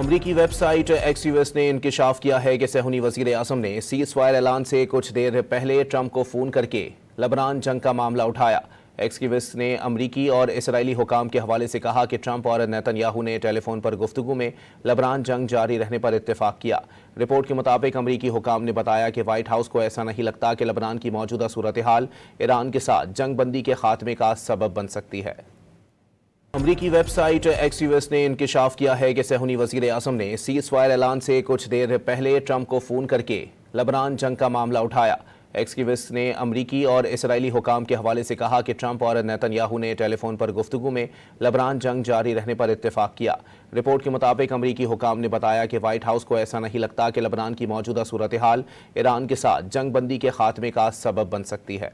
امریکی web site ایکسیوس نے انکشاف کیا ہے کہ صہیونی وزیر اعظم نے سیز فائر اعلان سے کچھ دیر پہلے ٹرمپ کو فون کر کے لبنان جنگ کا معاملہ اٹھایا۔ ایکسیوس نے امریکی اور اسرائیلی حکام کے حوالے سے کہا کہ ٹرمپ اور نیتن یاہو نے ٹیلی فون پر گفتگو میں لبنان جنگ جاری رہنے پر اتفاق کیا۔ رپورٹ کے مطابق امریکی حکام نے بتایا کہ وائٹ ہاؤس کو ایسا نہیں لگتا کہ لبنان کی موجودہ صورتحال ایران کے ساتھ جنگ بندی کے خاتمے کا سبب بن سکتی ہے۔ امریکی ویب سائٹ ایکسیوس نے انکشاف کیا ہے کہ صہیونی وزیر اعظم نے سیز فائر اعلان سے کچھ دیر پہلے ٹرمپ کو فون کر کے لبنان جنگ کا معاملہ اٹھایا۔ ایکسیوس نے امریکی اور اسرائیلی حکام کے حوالے سے کہا کہ ٹرمپ اور نیتن یاہو نے ٹیلی فون پر گفتگو میں لبنان جنگ جاری رہنے پر اتفاق کیا۔ رپورٹ کے مطابق امریکی حکام نے بتایا کہ وائٹ ہاؤس کو ایسا نہیں لگتا کہ لبنان کی موجودہ صورتحال ایران کے ساتھ جنگ بندی کے خاتمے کا سبب بن سکتی ہے۔